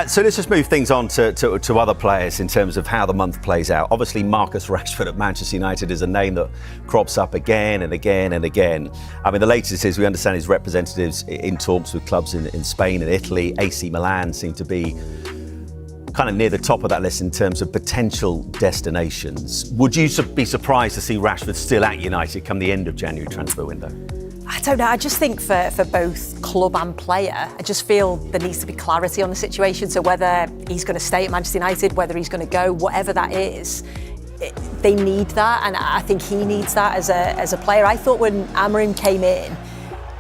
So let's just move things on to other players in terms of how the month plays out. Obviously, Marcus Rashford at Manchester United is a name that crops up again and again and again. I mean, the latest is we understand his representatives in talks with clubs in Spain and Italy. AC Milan seem to be kind of near the top of that list in terms of potential destinations. Would you be surprised to see Rashford still at United come the end of January transfer window? I don't know. I just think for both club and player, I just feel there needs to be clarity on the situation. So whether he's going to stay at Manchester United, whether he's going to go, whatever that is, they need that, and I think he needs that as a player. I thought when Amorim came in,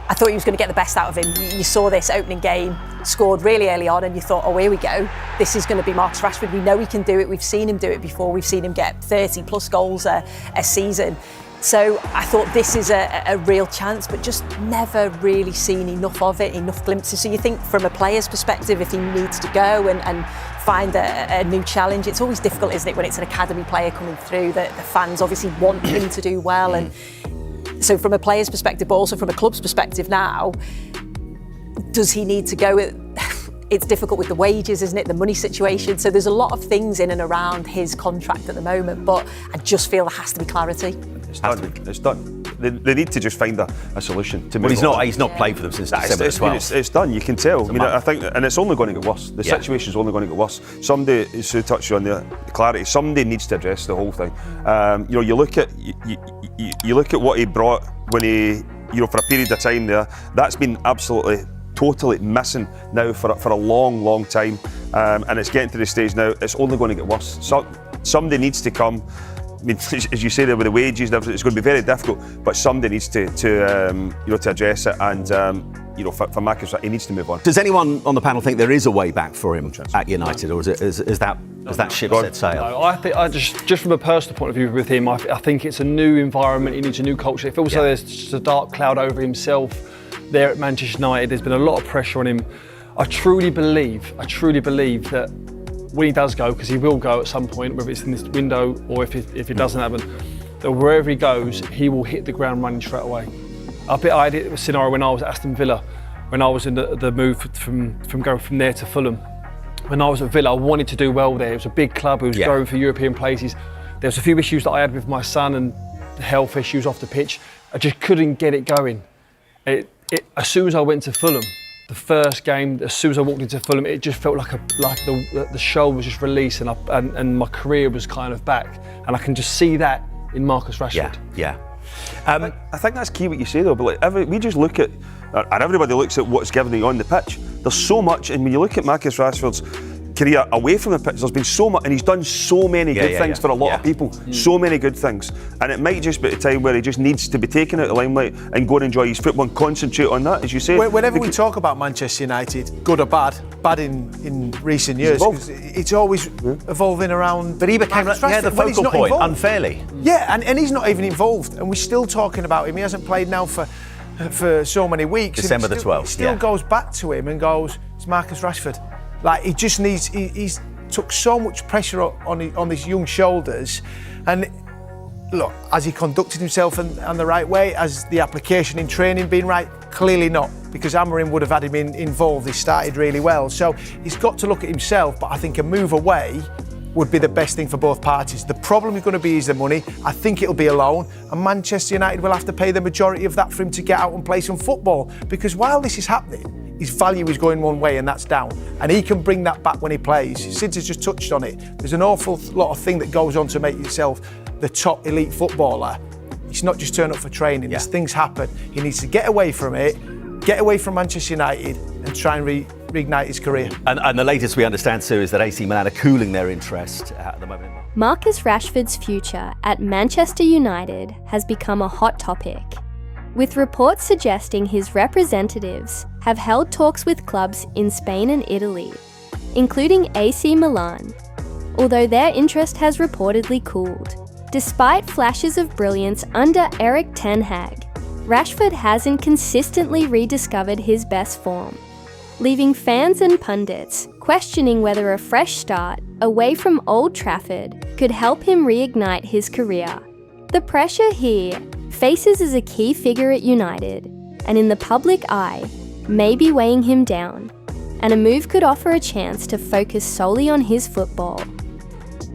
I thought he was going to get the best out of him. You saw this opening game, scored really early on, and you thought, oh, here we go. This is going to be Marcus Rashford. We know he can do it. We've seen him do it before. We've seen him get 30 plus goals a season. So I thought this is a real chance, but just never really seen enough of it, enough glimpses. So you think from a player's perspective, if he needs to go and find a new challenge, it's always difficult, isn't it, when it's an academy player coming through, that the fans obviously want him to do well. And so from a player's perspective, but also from a club's perspective now, does he need to go? It's difficult with the wages, isn't it? The money situation. So there's a lot of things in and around his contract at the moment, but I just feel there has to be clarity. It's done. They need to just find a solution to move on. He's not played for them since December 12th. It's done. You can tell. I think, and it's only going to get worse. The situation's only going to get worse. Somebody, Sue touched on the clarity. Somebody needs to address the whole thing. You look at what he brought when he, for a period of time there. That's been absolutely, totally missing now for a long, long time, and it's getting to the stage now. It's only going to get worse. So somebody needs to come. I mean, as you say there with the wages and everything, it's going to be very difficult. But somebody needs to address it, and for Marcus, he needs to move on. Does anyone on the panel think there is a way back for him at United, or is that ship set sail? No, I think just from a personal point of view with him, I think it's a new environment. He needs a new culture. It feels like there's just a dark cloud over himself there at Manchester United. There's been a lot of pressure on him. I truly believe that when he does go, because he will go at some point, whether it's in this window or if it doesn't happen, that wherever he goes, he will hit the ground running straight away. I had a scenario when I was at Aston Villa, when I was in the move from going from there to Fulham. When I was at Villa, I wanted to do well there. It was a big club, it was going for European places. There was a few issues that I had with my son and the health issues off the pitch. I just couldn't get it going. As soon as I went to Fulham, the first game, as soon as I walked into Fulham, it just felt like the show was just released, and my career was kind of back. And I can just see that in Marcus Rashford. Yeah. I think that's key what you say though. But we just look at, and everybody looks at what's given you on the pitch. There's so much, and when you look at Marcus Rashford's career away from the pitch, there's been so much, and he's done so many good things for a lot of people. So many good things, and it might just be a time where he just needs to be taken out of the limelight and go and enjoy his football and concentrate on that, as you say. Whenever we talk about Manchester United, good or bad in recent years, it's always evolving around. But he became the focal point unfairly. Yeah, and he's not even involved, and we're still talking about him. He hasn't played now for so many weeks. December the 12th. It still goes back to him and goes, it's Marcus Rashford. Like, he just needs. He's took so much pressure on his young shoulders, and look, has he conducted himself in the right way? Has the application in training been right? Clearly not, because Amorim would have had him involved. He started really well, so he's got to look at himself. But I think a move away would be the best thing for both parties. The problem is going to be the money. I think it'll be a loan, and Manchester United will have to pay the majority of that for him to get out and play some football. Because while this is happening, his value is going one way, and that's down. And he can bring that back when he plays. Sid has just touched on it. There's an awful lot of thing that goes on to make yourself the top elite footballer. It's not just turn up for training. There's things happen. He needs to get away from it, get away from Manchester United, and try and reignite his career. And the latest we understand, Sue, is that AC Milan are cooling their interest at the moment. Marcus Rashford's future at Manchester United has become a hot topic, with reports suggesting his representatives have held talks with clubs in Spain and Italy, including AC Milan, although their interest has reportedly cooled. Despite flashes of brilliance under Erik Ten Hag, Rashford hasn't consistently rediscovered his best form, leaving fans and pundits questioning whether a fresh start away from Old Trafford could help him reignite his career. The pressure he faces as a key figure at United, and in the public eye, may be weighing him down, and a move could offer a chance to focus solely on his football.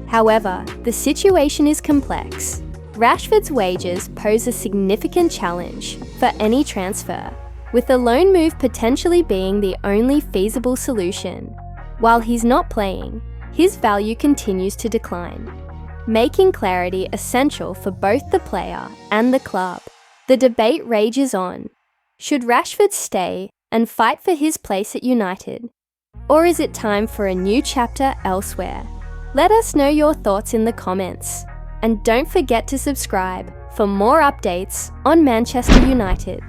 However, the situation is complex. Rashford's wages pose a significant challenge for any transfer, with a loan move potentially being the only feasible solution. While he's not playing, his value continues to decline, making clarity essential for both the player and the club. The debate rages on. Should Rashford stay and fight for his place at United? Or is it time for a new chapter elsewhere? Let us know your thoughts in the comments. And don't forget to subscribe for more updates on Manchester United.